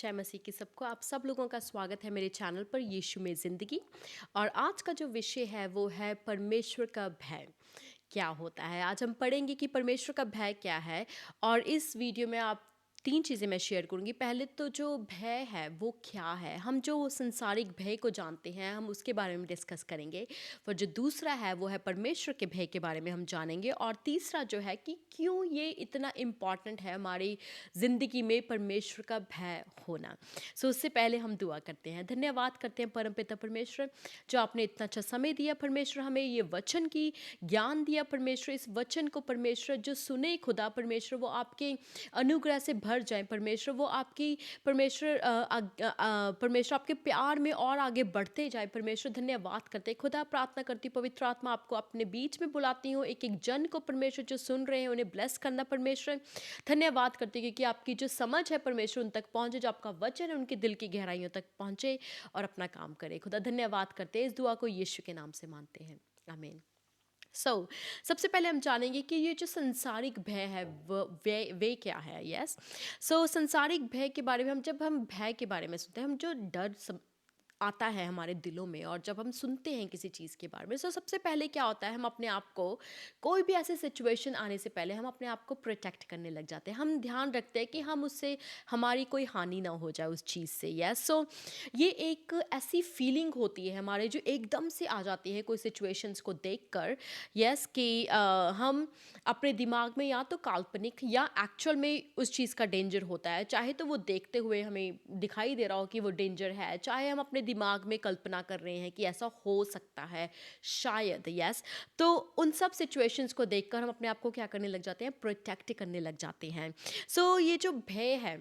जय मसीह की सबको। आप सब लोगों का स्वागत है मेरे चैनल पर यीशु में ज़िंदगी। और आज का जो विषय है वो है परमेश्वर का भय क्या होता है। आज हम पढ़ेंगे कि परमेश्वर का भय क्या है। और इस वीडियो में आप तीन चीज़ें मैं शेयर करूंगी। पहले तो जो भय है वो क्या है, हम जो संसारिक भय को जानते हैं हम उसके बारे में डिस्कस करेंगे। और जो दूसरा है वो है परमेश्वर के भय के बारे में हम जानेंगे। और तीसरा जो है कि क्यों ये इतना इम्पॉर्टेंट है हमारी ज़िंदगी में परमेश्वर का भय होना। सो उससे पहले हम दुआ करते हैं, धन्यवाद करते हैं परमपिता परमेश्वर, जो आपने इतना अच्छा समय दिया परमेश्वर, हमें ये वचन की ज्ञान दिया परमेश्वर। इस वचन को परमेश्वर जो सुने खुदा परमेश्वर वो आपके अनुग्रह से भर जाए परमेश्वर, वो आपकी परमेश्वर परमेश्वर आपके प्यार में और आगे बढ़ते जाए परमेश्वर। धन्यवाद करते हैं खुदा, प्रार्थना करती हूँ पवित्र आत्मा आपको अपने बीच में बुलाती हूँ, एक एक जन को परमेश्वर जो सुन रहे हैं उन्हें ब्लेस करना परमेश्वर। धन्यवाद करते हैं क्योंकि आपकी जो समझ है परमेश्वर उन तक पहुंचे, जो आपका वचन है उनके दिल की गहराइयों तक पहुंचे और अपना काम करे। खुदा धन्यवाद करते हैं, इस दुआ को यीशु के नाम से मानते हैं, आमीन। सबसे पहले हम जानेंगे कि ये जो संसारिक भय है वे क्या है। यस। संसारिक भय के बारे में जब हम भय के बारे में सुनते हैं, हम जो डर आता है हमारे दिलों में, और जब हम सुनते हैं किसी चीज़ के बारे में, सबसे पहले क्या होता है, हम अपने आप को कोई भी ऐसे सिचुएशन आने से पहले हम अपने आप को प्रोटेक्ट करने लग जाते हैं। हम ध्यान रखते हैं कि हम उससे हमारी कोई हानि ना हो जाए उस चीज़ से। यस। ये एक ऐसी फीलिंग होती है हमारे जो एकदम से आ जाती है कोई सिचुएशंस को देखकर। यस कि हम अपने दिमाग में या तो काल्पनिक या एक्चुअल में उस चीज़ का डेंजर होता है, चाहे तो वो देखते हुए हमें दिखाई दे रहा हो कि वो डेंजर है, चाहे हम अपने दिमाग में कल्पना कर रहे हैं कि ऐसा हो सकता है शायद। यस। तो उन सब सिचुएशंस को देखकर हम अपने आप को क्या करने लग जाते हैं, प्रोटेक्ट करने लग जाते हैं। ये जो भय है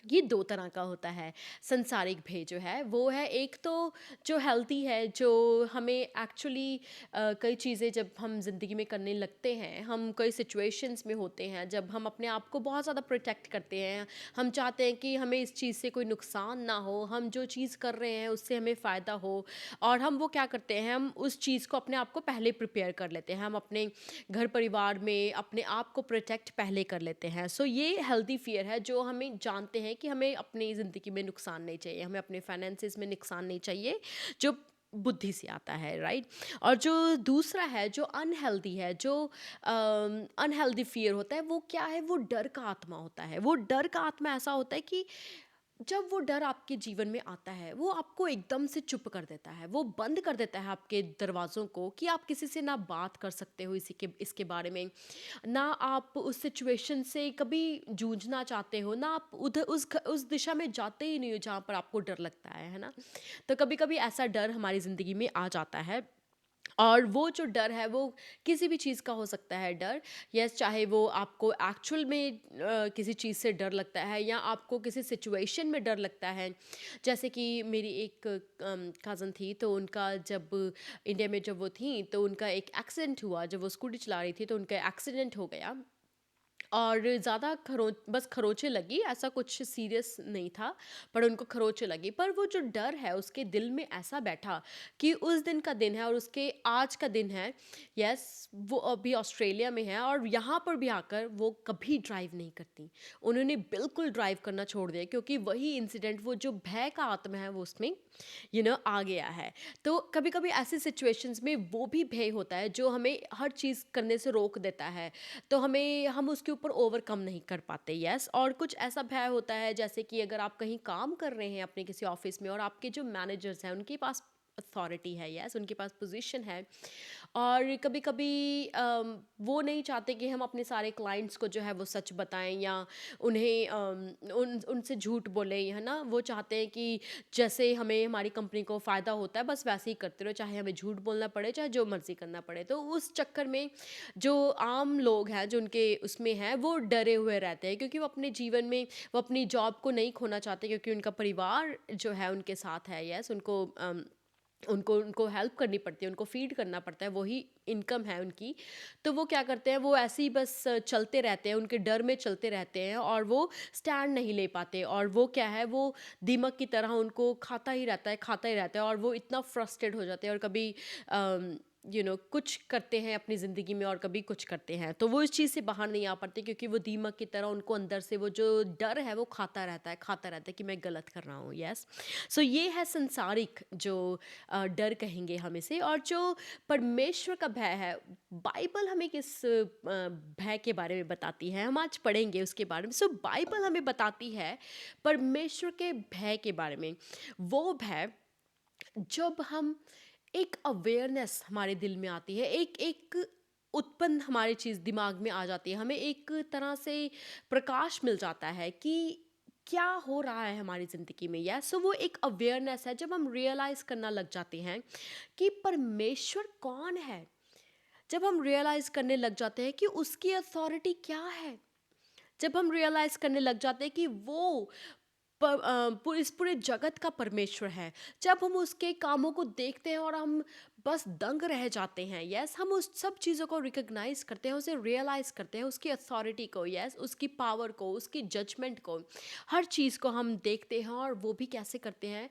ये दो तरह का होता है। संसारिक भय जो है वो है, एक तो जो हेल्थी है, जो हमें एक्चुअली कई चीज़ें जब हम ज़िंदगी में करने लगते हैं, हम कई सिचुएशंस में होते हैं जब हम अपने आप को बहुत ज़्यादा प्रोटेक्ट करते हैं। हम चाहते हैं कि हमें इस चीज़ से कोई नुकसान ना हो, हम जो चीज़ कर रहे हैं उससे हमें फ़ायदा हो। और हम वो क्या करते हैं, हम उस चीज़ को अपने आप को पहले प्रिपेयर कर लेते हैं, हम अपने घर परिवार में अपने आप को प्रोटेक्ट पहले कर लेते हैं। ये हेल्दी फियर है जो हमें जानते हैं कि हमें अपनी ज़िंदगी में नुकसान नहीं चाहिए, हमें अपने फाइनेंसिस में नुकसान नहीं चाहिए, जो बुद्धि से आता है, राइट। और जो दूसरा है जो अनहेल्दी है, जो अनहेल्दी फियर होता है, वो क्या है, वो डर का आत्मा होता है। वो डर का आत्मा ऐसा होता है कि जब वो डर आपके जीवन में आता है वो आपको एकदम से चुप कर देता है, वो बंद कर देता है आपके दरवाज़ों को, कि आप किसी से ना बात कर सकते हो इसके बारे में, ना आप उस सिचुएशन से कभी जूझना चाहते हो, ना आप उधर उस दिशा में जाते ही नहीं हो जहाँ पर आपको डर लगता है ना। तो कभी कभी ऐसा डर हमारी ज़िंदगी में आ जाता है, और वो जो डर है वो किसी भी चीज़ का हो सकता है डर। यस, चाहे वो आपको एक्चुअल में किसी चीज़ से डर लगता है, या आपको किसी सिचुएशन में डर लगता है। जैसे कि मेरी एक कज़न थी, तो उनका जब इंडिया में जब वो थी तो उनका एक एक्सीडेंट हुआ, जब वो स्कूटी चला रही थी तो उनका एक्सीडेंट हो गया। और ज़्यादा बस खरोंचें लगी, ऐसा कुछ सीरियस नहीं था, पर उनको खरोंचें लगी। पर वो जो डर है उसके दिल में ऐसा बैठा कि उस दिन का दिन है और उसके आज का दिन है। यस, वो अभी ऑस्ट्रेलिया में है और यहाँ पर भी आकर वो कभी ड्राइव नहीं करती। उन्होंने बिल्कुल ड्राइव करना छोड़ दिया, क्योंकि वही इंसिडेंट, वो जो भय का आत्मा है वो उसमें आ गया है। तो कभी कभी ऐसे सिचुएशंस में वो भी भय होता है जो हमें हर चीज़ करने से रोक देता है, तो हम उसके ऊपर ओवरकम नहीं कर पाते। यस। और कुछ ऐसा भय होता है जैसे कि अगर आप कहीं काम कर रहे हैं अपने किसी ऑफिस में, और आपके जो मैनेजर्स हैं उनके पास अथॉरिटी है, यस, उनके पास पोजीशन है, और कभी कभी वो नहीं चाहते कि हम अपने सारे क्लाइंट्स को जो है वो सच बताएं, या उन्हें उनसे झूठ बोलें, है ना। वो चाहते हैं कि जैसे हमें हमारी कंपनी को फ़ायदा होता है बस वैसे ही करते रहो, चाहे हमें झूठ बोलना पड़े, चाहे जो मर्ज़ी करना पड़े। तो उस चक्कर में जो आम लोग हैं जो उनके उसमें हैं वो डरे हुए रहते हैं, क्योंकि वो अपने जीवन में वो अपनी जॉब को नहीं खोना चाहते, क्योंकि उनका परिवार जो है उनके साथ है। यस, उनको उनको हेल्प करनी पड़ती है, उनको फीड करना पड़ता है, वही इनकम है उनकी। तो वो क्या करते हैं, वो ऐसे ही बस चलते रहते हैं, उनके डर में चलते रहते हैं, और वो स्टैंड नहीं ले पाते। और वो क्या है, वो दीमक की तरह उनको खाता ही रहता है, खाता ही रहता है, और वो इतना फ्रस्ट्रेट हो जाते हैं। और कभी कुछ करते हैं अपनी ज़िंदगी में और कभी कुछ करते हैं, तो वो इस चीज़ से बाहर नहीं आ पाते, क्योंकि वो दीमक की तरह उनको अंदर से वो जो डर है वो खाता रहता है कि मैं गलत कर रहा हूँ। यस, सो ये है संसारिक जो डर कहेंगे हम इसे। और जो परमेश्वर का भय है, बाइबल हमें किस भय के बारे में बताती है, हम आज पढ़ेंगे उसके बारे में। सो बाइबल हमें बताती है परमेश्वर के भय के बारे में। वो भय जब हम एक अवेयरनेस हमारे दिल में आती है, एक एक उत्पन्न हमारी चीज़ दिमाग में आ जाती है, हमें एक तरह से प्रकाश मिल जाता है कि क्या हो रहा है हमारी ज़िंदगी में। या सो वो एक अवेयरनेस है जब हम रियलाइज़ करना लग जाते हैं कि परमेश्वर कौन है। जब हम रियलाइज़ करने लग जाते हैं कि उसकी अथॉरिटी क्या है, जब हम रियलाइज़ करने लग जाते हैं कि वो इस पूरे जगत का परमेश्वर है, जब हम उसके कामों को देखते हैं और हम बस दंग रह जाते हैं। यस, हम उस सब चीज़ों को रिकॉग्नाइज करते हैं, उसे रियलाइज़ करते हैं, उसकी अथॉरिटी को, यस, उसकी पावर को, उसकी जजमेंट को, हर चीज़ को हम देखते हैं। और वो भी कैसे करते हैं?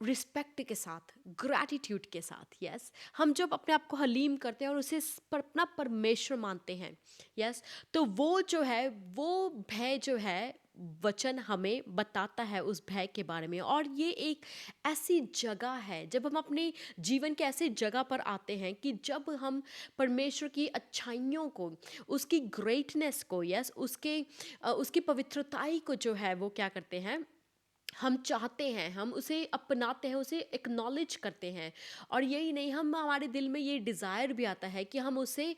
रिस्पेक्ट के साथ, ग्रैटिट्यूड के साथ। यस, हम जब अपने आप को हलीम करते हैं और उसे अपना परमेश्वर मानते हैं, यस, तो वो जो है, वो भय जो है, वचन हमें बताता है उस भय के बारे में। और ये एक ऐसी जगह है, जब हम अपने जीवन के ऐसे जगह पर आते हैं कि जब हम परमेश्वर की अच्छाइयों को, उसकी ग्रेटनेस को, यस, उसकी पवित्रताई को जो है वो क्या करते हैं, हम चाहते हैं, हम उसे अपनाते हैं, उसे एक्नॉलेज करते हैं। और यही नहीं, हम हमारे दिल में ये डिज़ायर भी आता है कि हम उसे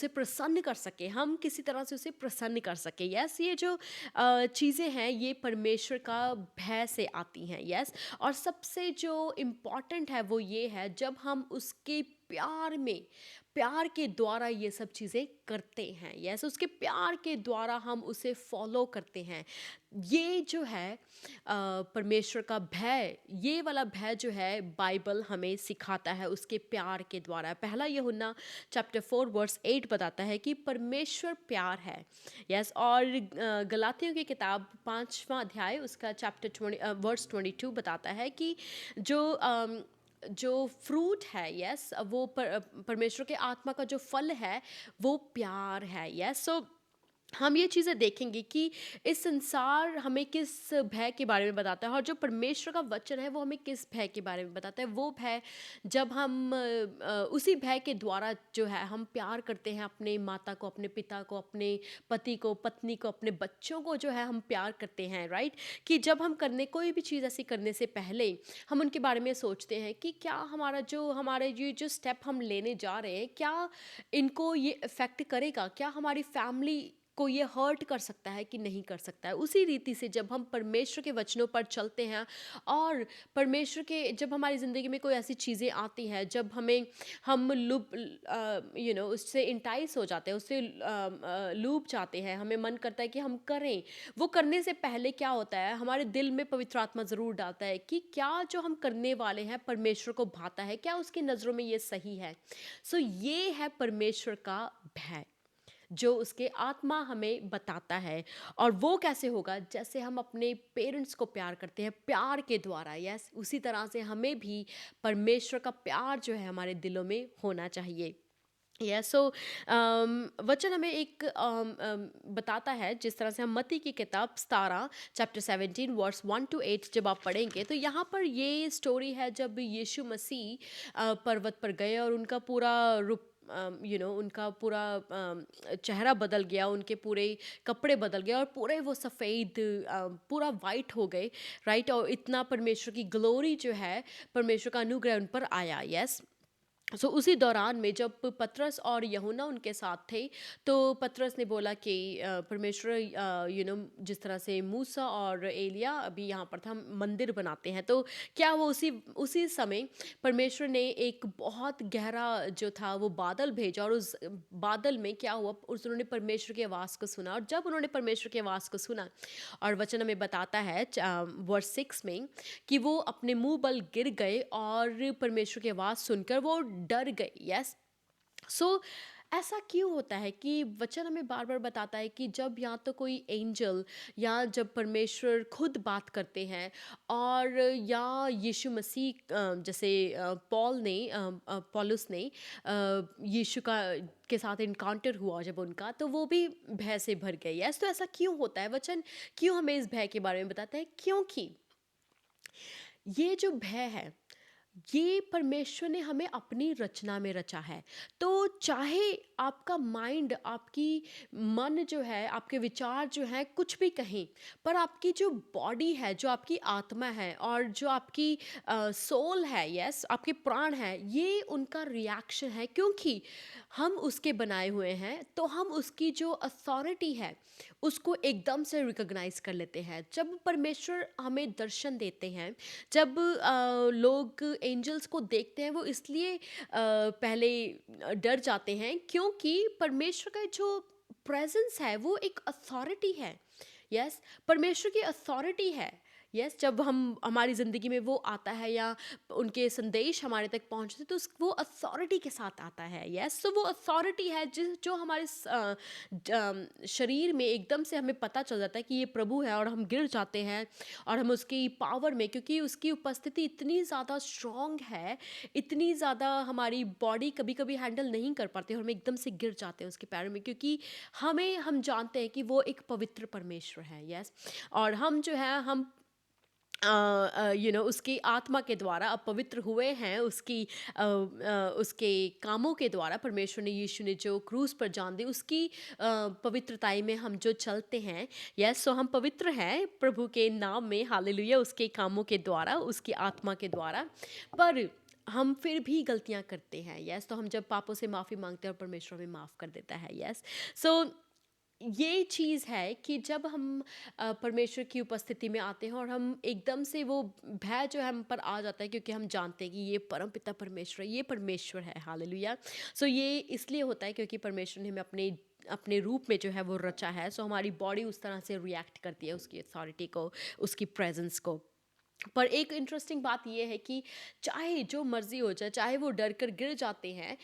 प्रसन्न कर सकें, हम किसी तरह से उसे प्रसन्न कर सकें। यस, ये जो चीज़ें हैं ये परमेश्वर का भय से आती हैं। यस, और सबसे जो इम्पॉर्टेंट है वो ये है, जब हम उसके प्यार के द्वारा ये सब चीज़ें करते हैं। यस, उसके प्यार के द्वारा हम उसे फॉलो करते हैं। ये जो है परमेश्वर का भय, ये वाला भय जो है बाइबल हमें सिखाता है उसके प्यार के द्वारा। पहला यूहन्ना चैप्टर 4 वर्स 8 बताता है कि परमेश्वर प्यार है। यस, और गलातियों की किताब 5वां अध्याय उसका चैप्टर 20 वर्स 22 बताता है कि जो फ्रूट है, यस, वो परमेश्वर के आत्मा का जो फल है वो प्यार है। यस, सो हम ये चीज़ें देखेंगे कि इस संसार हमें किस भय के बारे में बताता है, और जो परमेश्वर का वचन है वो हमें किस भय के बारे में बताता है। वो भय जब हम उसी भय के द्वारा जो है हम प्यार करते हैं अपने माता को, अपने पिता को, अपने पति को, पत्नी को, अपने बच्चों को जो है हम प्यार करते हैं। राइट, कि जब हम करने कोई भी चीज़ ऐसी करने से पहले हम उनके बारे में सोचते हैं कि क्या हमारे ये जो स्टेप हम लेने जा रहे हैं, क्या इनको ये इफ़ेक्ट करेगा, क्या हमारी फैमिली को ये हर्ट कर सकता है कि नहीं कर सकता है। उसी रीति से जब हम परमेश्वर के वचनों पर चलते हैं, और परमेश्वर के जब हमारी ज़िंदगी में कोई ऐसी चीज़ें आती हैं, जब हम उससे इंटाइस हो जाते हैं, उससे लूप जाते हैं, हमें मन करता है कि हम करें, वो करने से पहले क्या होता है, हमारे दिल में पवित्र आत्मा ज़रूर डालता है कि क्या जो हम करने वाले हैं परमेश्वर को भाता है, क्या उसकी नज़रों में ये सही है। सो ये है परमेश्वर का भय, जो उसके आत्मा हमें बताता है। और वो कैसे होगा? जैसे हम अपने पेरेंट्स को प्यार करते हैं प्यार के द्वारा, यस, उसी तरह से हमें भी परमेश्वर का प्यार जो है हमारे दिलों में होना चाहिए। यस, सो वचन हमें एक बताता है, जिस तरह से हम मत्ती की किताब 17 चैप्टर 17 वर्स 1 to 8 जब आप पढ़ेंगे, तो यहाँ पर ये स्टोरी है जब यीशु मसीह पर्वत पर गए और उनका पूरा रूप, उनका पूरा चेहरा बदल गया, उनके पूरे कपड़े बदल गए और पूरे वो सफ़ेद, पूरा वाइट हो गए। राइट, और इतना परमेश्वर की ग्लोरी जो है, परमेश्वर का अनुग्रह उन पर आया। यस, सो उसी दौरान में जब पतरस और यूहन्ना उनके साथ थे, तो पतरस ने बोला कि परमेश्वर, जिस तरह से मूसा और एलिया अभी यहाँ पर था, हम मंदिर बनाते हैं। तो क्या वो उसी उसी समय परमेश्वर ने एक बहुत गहरा जो था वो बादल भेजा, और उस बादल में क्या हुआ, उन्होंने परमेश्वर की आवाज़ को सुना। और जब उन्होंने परमेश्वर की आवाज़ को सुना, और वचन हमें बताता है वर्स 6 में कि वो अपने मुंह बल गिर गए और परमेश्वर की आवाज़ सुनकर वो डर गए। यस, सो ऐसा क्यों होता है कि वचन हमें बार-बार बताता है कि जब या तो कोई एंजल या जब परमेश्वर खुद बात करते हैं और या यीशु मसीह जैसे पौलुस ने यीशु का के साथ इनकाउंटर हुआ जब उनका, तो वो भी भय से भर गए। यस, तो ऐसा क्यों होता है? वचन क्यों हमें इस भय के बारे में बताता है? क्योंकि ये जो भय है, ये परमेश्वर ने हमें अपनी रचना में रचा है। तो चाहे आपका माइंड, आपकी मन जो है, आपके विचार जो हैं कुछ भी कहें, पर आपकी जो बॉडी है, जो आपकी आत्मा है और जो आपकी सोल है, यस, आपके प्राण हैं, ये उनका रिएक्शन है क्योंकि हम उसके बनाए हुए हैं, तो हम उसकी जो अथॉरिटी है, उसको एकदम से रिकॉग्नाइज़ कर लेते हैं। जब परमेश्वर हमें दर्शन देते हैं, जब लोग एंजल्स को देखते हैं, वो इसलिए पहले डर जाते हैं क्योंकि परमेश्वर का जो प्रेजेंस है वो एक अथॉरिटी है। यस, परमेश्वर की अथॉरिटी है। यस, जब हम हमारी ज़िंदगी में वो आता है या उनके संदेश हमारे तक पहुंचते तो वो अथॉरिटी के साथ आता है। यस, तो वो अथॉरिटी है जिस जो हमारे शरीर में एकदम से हमें पता चल जाता है कि ये प्रभु है और हम गिर जाते हैं और हम उसकी पावर में, क्योंकि उसकी उपस्थिति इतनी ज़्यादा स्ट्रॉन्ग है, इतनी ज़्यादा हमारी बॉडी कभी कभी हैंडल नहीं कर पाती और हम एकदम से गिर जाते हैं उसके पैरों में, क्योंकि हम जानते हैं कि वो एक पवित्र परमेश्वर है। यस, और हम जो है हम उसकी आत्मा के द्वारा अब पवित्र हुए हैं, उसके कामों के द्वारा परमेश्वर ने, यीशु ने जो क्रूस पर जान दी उसकी पवित्रताई में हम जो चलते हैं। यस, सो हम पवित्र हैं प्रभु के नाम में, हालेलुया, उसके कामों के द्वारा, उसकी आत्मा के द्वारा। पर हम फिर भी गलतियां करते हैं। यस, तो हम जब पापों से माफ़ी मांगते हैं और परमेश्वर हमें माफ़ कर देता है। यस, सो ये चीज़ है कि जब हम परमेश्वर की उपस्थिति में आते हैं और हम एकदम से वो भय जो है हम पर आ जाता है, क्योंकि हम जानते हैं कि ये परमपिता परमेश्वर है, ये परमेश्वर है, हालेलुया। सो ये इसलिए होता है क्योंकि परमेश्वर ने हमें अपने अपने रूप में जो है वो रचा है। सो हमारी बॉडी उस तरह से रिएक्ट करती है उसकी अथॉरिटी को, उसकी प्रेजेंस को। पर एक इंटरेस्टिंग बात ये है कि चाहे जो मर्जी हो जाए, चाहे वो डर कर गिर जाते हैं,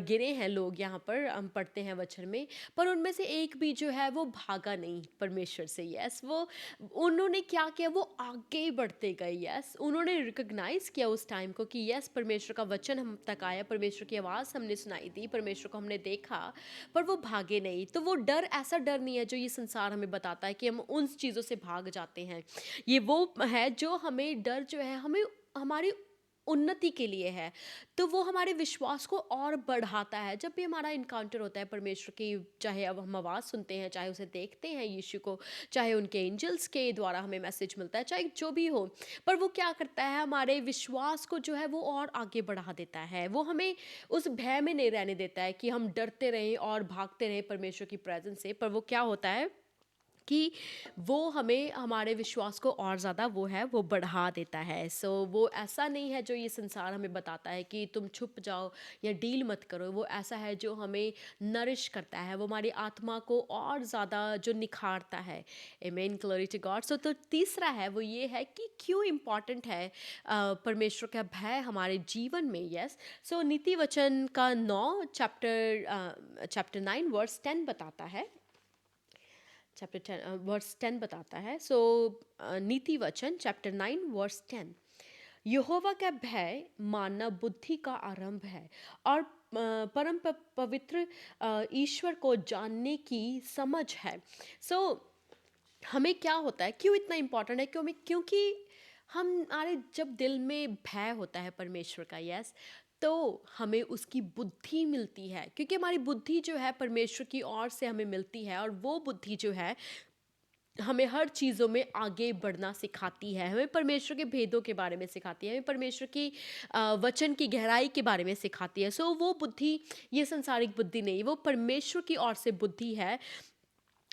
गिरे हैं लोग, यहाँ पर हम पढ़ते हैं वचन में, पर उनमें से एक भी जो है वो भागा नहीं परमेश्वर से। यस, वो उन्होंने क्या किया, वो आगे बढ़ते गए। यस, उन्होंने रिकग्नाइज किया उस टाइम को कि यस, परमेश्वर का वचन हम तक आया, परमेश्वर की आवाज़ हमने सुनाई दी, परमेश्वर को हमने देखा, पर वो भागे नहीं। तो वो डर ऐसा डर नहीं है जो ये संसार हमें बताता है कि हम उन चीज़ों से भाग जाते हैं। ये वो है जो हमें डर जो है हमें हमारी उन्नति के लिए है। तो वो हमारे विश्वास को और बढ़ाता है। जब भी हमारा इनकाउंटर होता है परमेश्वर की, चाहे अब हम आवाज़ सुनते हैं, चाहे उसे देखते हैं यीशु को, चाहे उनके एंजल्स के द्वारा हमें मैसेज मिलता है, चाहे जो भी हो, पर वो क्या करता है, हमारे विश्वास को जो है वो और आगे बढ़ा देता है। वो हमें उस भय में नहीं रहने देता है कि हम डरते रहें और भागते रहें परमेश्वर की प्रेजेंस से। पर वो क्या होता है कि वो हमें हमारे विश्वास को और ज़्यादा वो है वो बढ़ा देता है। सो वो ऐसा नहीं है जो ये संसार हमें बताता है कि तुम छुप जाओ या डील मत करो। वो ऐसा है जो हमें नरिश करता है, वो हमारी आत्मा को और ज़्यादा जो निखारता है। आमीन, ग्लोरी टू गॉड। सो तो तीसरा है वो ये है कि क्यों इम्पॉर्टेंट है परमेश्वर का भय हमारे जीवन में। यस, सो नीति वचन का 9 चैप्टर 9 वर्स 10 बताता है, चैप्टर 10 वर्स 10 बताता है। सो नीति वचन चैप्टर 9 वर्स 10, यहोवा का भय मानव बुद्धि का आरंभ है और पवित्र ईश्वर को जानने की समझ है। सो हमें क्या होता है, क्यों इतना इम्पोर्टेंट है, क्योंकि हमारे जब दिल में भय होता है परमेश्वर का, यस, तो हमें उसकी बुद्धि मिलती है, क्योंकि हमारी बुद्धि जो है परमेश्वर की ओर से हमें मिलती है, और वो बुद्धि जो है हमें हर चीज़ों में आगे बढ़ना सिखाती है, हमें परमेश्वर के भेदों के बारे में सिखाती है, हमें परमेश्वर की वचन की गहराई के बारे में सिखाती है। सो वो बुद्धि, ये संसारिक बुद्धि नहीं, वो परमेश्वर की ओर से बुद्धि है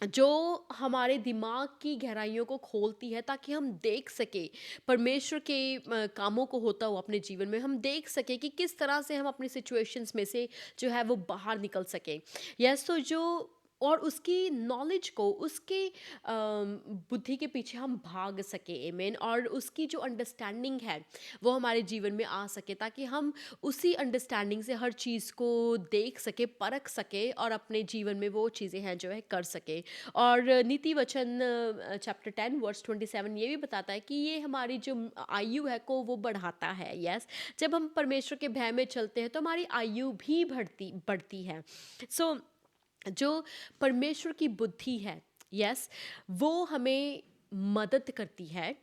जो हमारे दिमाग की गहराइयों को खोलती है, ताकि हम देख सके परमेश्वर के कामों को होता हुआ अपने जीवन में, हम देख सके कि किस तरह से हम अपनी सिचुएशंस में से जो है वो बाहर निकल सके। यस, तो जो और उसकी नॉलेज को, उसके बुद्धि के पीछे हम भाग सके, आमेन। और उसकी जो अंडरस्टैंडिंग है वो हमारे जीवन में आ सके, ताकि हम उसी अंडरस्टैंडिंग से हर चीज़ को देख सके, परख सके और अपने जीवन में वो चीज़ें हैं जो है कर सके। और नीति वचन चैप्टर 10 वर्स 27 ये भी बताता है कि ये हमारी जो आयु है को वो बढ़ाता है। यस, जब हम परमेश्वर के भय में चलते हैं तो हमारी आयु भी बढ़ती बढ़ती है। सो जो परमेश्वर की बुद्धि है, यस, वो हमें मदद करती है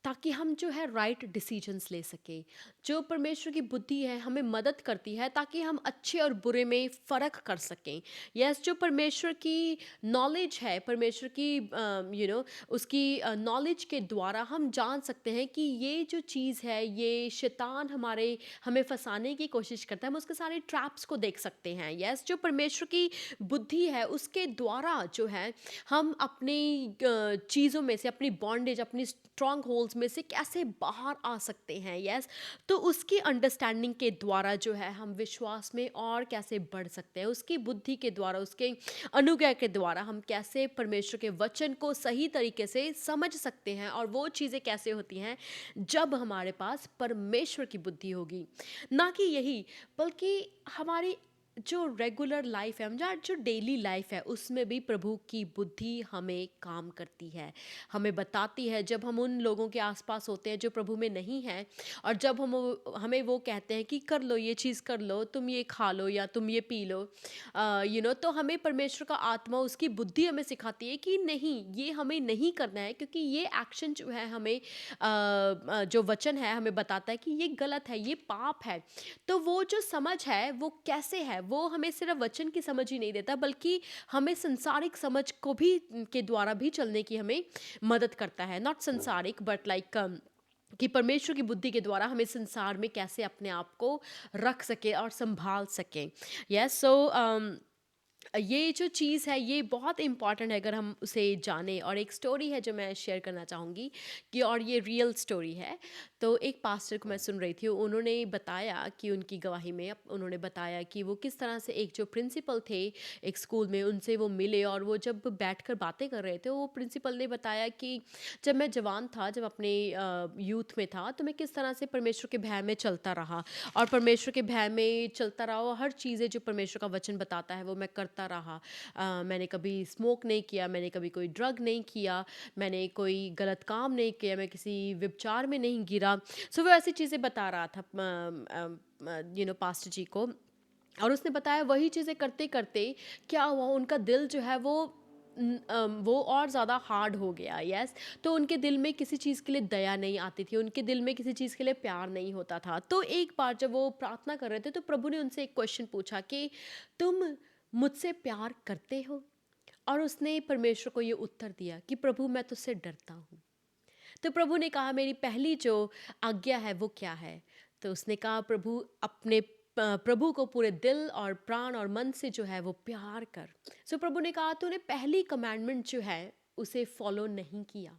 ताकि हम जो है राइट डिसीजंस ले सके। जो परमेश्वर की बुद्धि है हमें मदद करती है ताकि हम अच्छे और बुरे में फ़र्क कर सकें। यस, जो परमेश्वर की नॉलेज है, परमेश्वर की उसकी नॉलेज के द्वारा हम जान सकते हैं कि ये जो चीज़ है, ये शैतान हमें फंसाने की कोशिश करता है, हम उसके सारे ट्रैप्स को देख सकते हैं। यस, जो परमेश्वर की बुद्धि है उसके द्वारा जो है हम अपनी चीज़ों में से, अपनी बॉन्डेज, अपनी स्ट्रॉन्ग होल्ड्स में से कैसे बाहर आ सकते हैं। यस, तो उसकी अंडरस्टैंडिंग के द्वारा जो है हम विश्वास में और कैसे बढ़ सकते हैं, उसकी बुद्धि के द्वारा, उसके अनुग्रह के द्वारा हम कैसे परमेश्वर के वचन को सही तरीके से समझ सकते हैं। और वो चीज़ें कैसे होती हैं जब हमारे पास परमेश्वर की बुद्धि होगी, ना कि यही, बल्कि हमारी जो रेगुलर लाइफ है, हमारा जो डेली लाइफ है, उसमें भी प्रभु की बुद्धि हमें काम करती है, हमें बताती है। जब हम उन लोगों के आसपास होते हैं जो प्रभु में नहीं हैं, और जब हमें वो कहते हैं कि कर लो, ये चीज़ कर लो, तुम ये खा लो या तुम ये पी लो, तो हमें परमेश्वर का आत्मा, उसकी बुद्धि हमें सिखाती है कि नहीं, ये हमें नहीं करना है, क्योंकि ये एक्शन जो है हमें जो वचन है हमें बताता है कि ये गलत है, ये पाप है। तो वो जो समझ है वो कैसे है, वो हमें सिर्फ वचन की समझ ही नहीं देता, बल्कि हमें संसारिक समझ को भी के द्वारा भी चलने की हमें मदद करता है। नॉट संसारिक बट लाइक कि परमेश्वर की बुद्धि के द्वारा हमें संसार में कैसे अपने आप को रख सके और संभाल सके। यस, सो ये जो चीज़ है ये बहुत इम्पॉर्टेंट है अगर हम उसे जानें। और एक स्टोरी है जो मैं शेयर करना चाहूँगी कि, और ये रियल स्टोरी है। तो एक पास्टर को मैं सुन रही थी, उन्होंने बताया कि उनकी गवाही में उन्होंने बताया कि वो किस तरह से एक जो प्रिंसिपल थे एक स्कूल में, उनसे वो मिले, और वो जब बैठकर बातें कर रहे थे, वो प्रिंसिपल ने बताया कि जब मैं जवान था, जब अपने यूथ में था, तो मैं किस तरह से परमेश्वर के भय में चलता रहा, और परमेश्वर के भय में चलता रहा, और हर चीज़ें जो परमेश्वर का वचन बताता है वो मैं करता रहा। मैंने कभी स्मोक नहीं किया, मैंने कभी कोई ड्रग नहीं किया, मैंने कोई गलत काम नहीं किया, मैं किसी व्यभिचार में नहीं गिरा। सो वो ऐसी चीज़ें बता रहा था पास्टर जी को। और उसने बताया वही चीज़ें करते करते क्या हुआ, उनका दिल जो है वो और ज़्यादा हार्ड हो गया। यस, तो उनके दिल में किसी चीज़ के लिए दया नहीं आती थी, उनके दिल में किसी चीज़ के लिए प्यार नहीं होता था। तो एक बार जब वो प्रार्थना कर रहे थे तो प्रभु ने उनसे एक क्वेश्चन पूछा कि तुम मुझसे प्यार करते हो? और उसने परमेश्वर को ये उत्तर दिया कि प्रभु मैं तुझसे डरता हूँ। तो प्रभु ने कहा मेरी पहली जो आज्ञा है वो क्या है? तो उसने कहा प्रभु को पूरे दिल और प्राण और मन से जो है वो प्यार कर। सो प्रभु ने कहा तूने पहली कमांडमेंट जो है उसे फॉलो नहीं किया।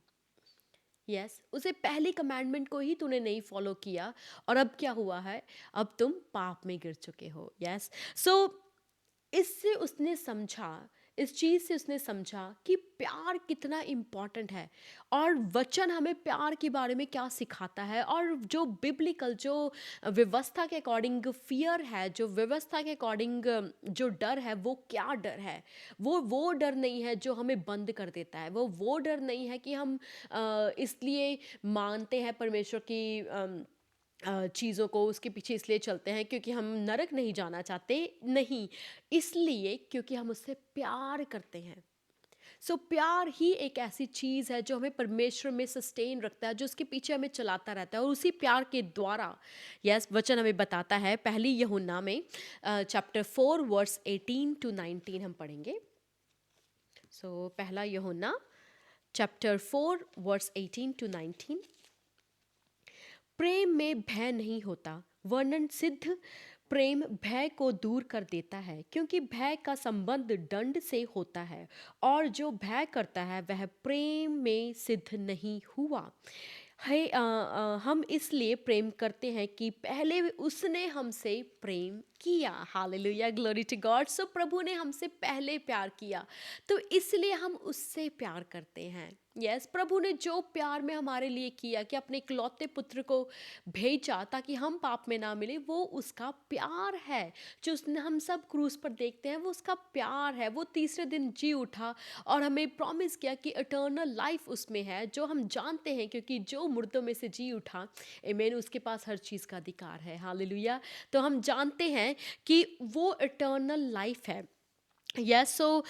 यस, उसे पहली कमांडमेंट को ही तूने नहीं फॉलो किया, और अब क्या हुआ है, अब तुम पाप में गिर चुके हो। यस, सो इससे उसने समझा, इस चीज़ से उसने समझा कि प्यार कितना इम्पॉर्टेंट है, और वचन हमें प्यार के बारे में क्या सिखाता है, और जो बिब्लिकल, जो व्यवस्था के अकॉर्डिंग फियर है, जो व्यवस्था के अकॉर्डिंग जो डर है, वो क्या डर है। वो डर नहीं है जो हमें बंद कर देता है, वो डर नहीं है कि हम इसलिए मानते हैं परमेश्वर की चीज़ों को, उसके पीछे इसलिए चलते हैं क्योंकि हम नरक नहीं जाना चाहते, नहीं, इसलिए क्योंकि हम उससे प्यार करते हैं। सो प्यार ही एक ऐसी चीज़ है जो हमें परमेश्वर में सस्टेन रखता है, जो उसके पीछे हमें चलाता रहता है, और उसी प्यार के द्वारा, यस, वचन हमें बताता है पहली यूहन्ना में चैप्टर 4 वर्स 18 टू 19 हम पढ़ेंगे। सो पहला यूहन्ना चैप्टर 4 वर्स 18 टू 19। प्रेम में भय नहीं होता, वर्णन सिद्ध प्रेम भय को दूर कर देता है, क्योंकि भय का संबंध दंड से होता है, और जो भय करता है वह प्रेम में सिद्ध नहीं हुआ। हम इसलिए प्रेम करते हैं कि पहले उसने हमसे प्रेम किया। Hallelujah, glory to God. So प्रभु ने हमसे पहले प्यार किया, तो इसलिए हम उससे प्यार करते हैं। यस, प्रभु ने जो प्यार में हमारे लिए किया कि अपने इकलौते पुत्र को भेजा ताकि हम पाप में ना मिले, वो उसका प्यार है। जो उसने हम सब क्रूस पर देखते हैं, वो उसका प्यार है। वो तीसरे दिन जी उठा और हमें प्रॉमिस किया कि इटर्नल लाइफ उसमें है, जो हम जानते हैं, क्योंकि जो मुर्दों में से जी उठा, आमीन, उसके पास हर चीज़ का अधिकार है। हालेलुया। तो हम जानते हैं कि वो इटर्नल लाइफ है। यस, सो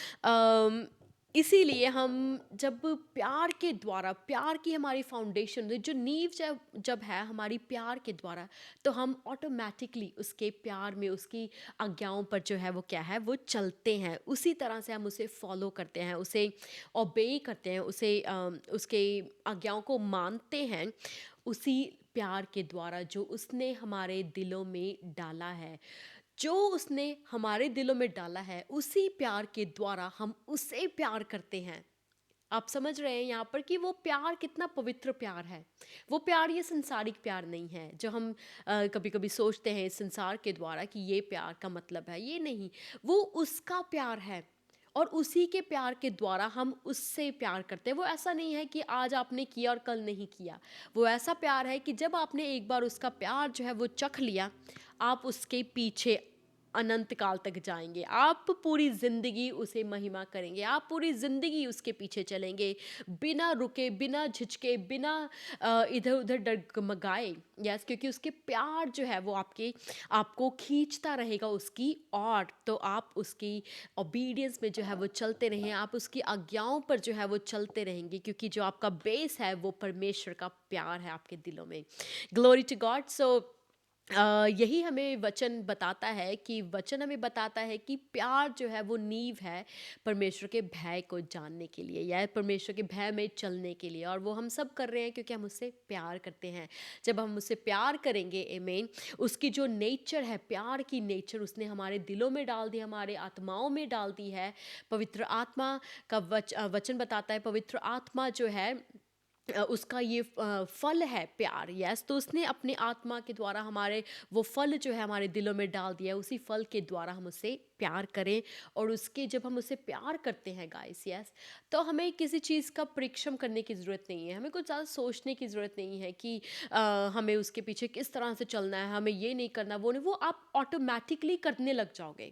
इसीलिए हम जब प्यार के द्वारा, प्यार की हमारी फाउंडेशन जो नींव जब जब है हमारी प्यार के द्वारा, तो हम ऑटोमेटिकली उसके प्यार में, उसकी आज्ञाओं पर जो है वो क्या है, वो चलते हैं। उसी तरह से हम उसे फॉलो करते हैं, उसे ओबे करते हैं, उसे उसके आज्ञाओं को मानते हैं, उसी प्यार के द्वारा जो उसने हमारे दिलों में डाला है। जो उसने हमारे दिलों में डाला है, उसी प्यार के द्वारा हम उसे प्यार करते हैं। आप समझ रहे हैं यहाँ पर कि वो प्यार कितना पवित्र प्यार है। वो प्यार ये संसारिक प्यार नहीं है जो हम कभी कभी सोचते हैं इस संसार के द्वारा कि ये प्यार का मतलब है, ये नहीं। वो उसका प्यार है और उसी के प्यार के द्वारा हम उससे प्यार करते हैं। वो ऐसा नहीं है कि आज आपने किया और कल नहीं किया। वो ऐसा प्यार है कि जब आपने एक बार उसका प्यार जो है वो चख लिया, आप उसके पीछे अनंत काल तक जाएंगे। आप पूरी ज़िंदगी उसे महिमा करेंगे, आप पूरी ज़िंदगी उसके पीछे चलेंगे, बिना रुके, बिना झिझके, बिना इधर उधर डगमगाए। यस, क्योंकि उसके प्यार जो है वो आपको खींचता रहेगा उसकी ओर। तो आप उसकी ओबीडियंस में जो है वो चलते रहें, आप उसकी आज्ञाओं पर जो है वो चलते रहेंगे, क्योंकि जो आपका बेस है वो परमेश्वर का प्यार है आपके दिलों में। Glory to God. सो यही हमें वचन बताता है कि वचन हमें बताता है कि प्यार जो है वो नींव है परमेश्वर के भय को जानने के लिए, या परमेश्वर के भय में चलने के लिए। और वो हम सब कर रहे हैं क्योंकि हम उससे प्यार करते हैं। जब हम उससे प्यार करेंगे, आमीन, उसकी जो नेचर है, प्यार की नेचर उसने हमारे दिलों में डाल दी, हमारे आत्माओं में डाल दी है। पवित्र आत्मा का वचन बताता है, पवित्र आत्मा जो है उसका ये फल है प्यार। यस, तो उसने अपनी आत्मा के द्वारा हमारे वो फल जो है हमारे दिलों में डाल दिया। उसी फल के द्वारा हम उससे प्यार करें। और उसके जब हम उससे प्यार करते हैं गाइस, यस, तो हमें किसी चीज़ का परिश्रम करने की ज़रूरत नहीं है, हमें कुछ ज़्यादा सोचने की ज़रूरत नहीं है कि हमें उसके पीछे किस तरह से चलना है, हमें ये नहीं करना, वो नहीं। वो आप ऑटोमेटिकली करने लग जाओगे।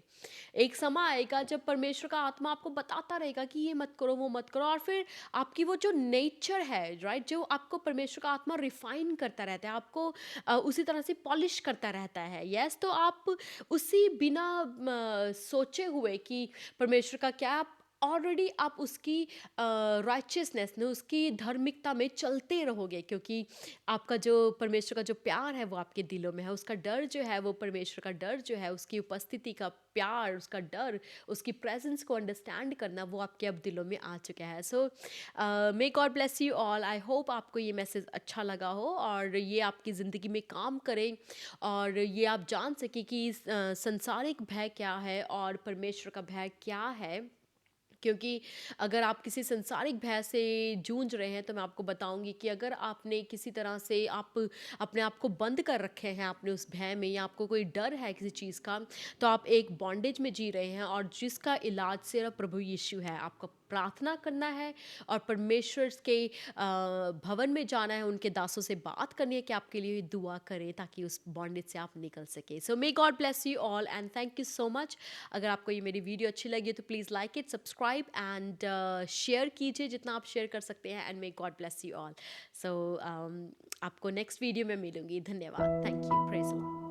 एक समय आएगा जब परमेश्वर का आत्मा आपको बताता रहेगा कि ये मत करो, वो मत करो, और फिर आपकी वो जो नेचर है, राइट, जो आपको परमेश्वर का आत्मा रिफाइन करता रहता है, आपको उसी तरह से पॉलिश करता रहता है। यस, तो आप उसी बिना सोचे हुए कि परमेश्वर का क्या, आप ऑलरेडी आप उसकी राइचियसनेस में, उसकी धार्मिकता में चलते रहोगे, क्योंकि आपका जो परमेश्वर का जो प्यार है वो आपके दिलों में है। उसका डर जो है वो परमेश्वर का डर जो है, उसकी उपस्थिति का प्यार, उसका डर, उसकी प्रेजेंस को अंडरस्टैंड करना, वो आपके अब दिलों में आ चुका है। So may God bless you all. I hope आपको ये मैसेज अच्छा लगा हो और ये आपकी ज़िंदगी में काम करे, और ये आप जान सके कि संसारिक भय क्या है और परमेश्वर का भय क्या है। क्योंकि अगर आप किसी संसारिक भय से जूझ रहे हैं, तो मैं आपको बताऊंगी कि अगर आपने किसी तरह से आप अपने आप को बंद कर रखे हैं अपने उस भय में, या आपको कोई डर है किसी चीज़ का, तो आप एक बॉन्डेज में जी रहे हैं, और जिसका इलाज सिर्फ प्रभु यीशु है। आपको प्रार्थना करना है और परमेश्वर के भवन में जाना है, उनके दासों से बात करनी है कि आपके लिए दुआ करें ताकि उस बॉन्डेज से आप निकल सके। So may God bless you all and thank you so much. अगर आपको ये मेरी वीडियो अच्छी लगी तो please like it, subscribe and share कीजिए जितना आप शेयर कर सकते हैं। And may God bless you all. So आपको नेक्स्ट वीडियो में मिलूंगी। धन्यवाद। Thank you. Praise Lord.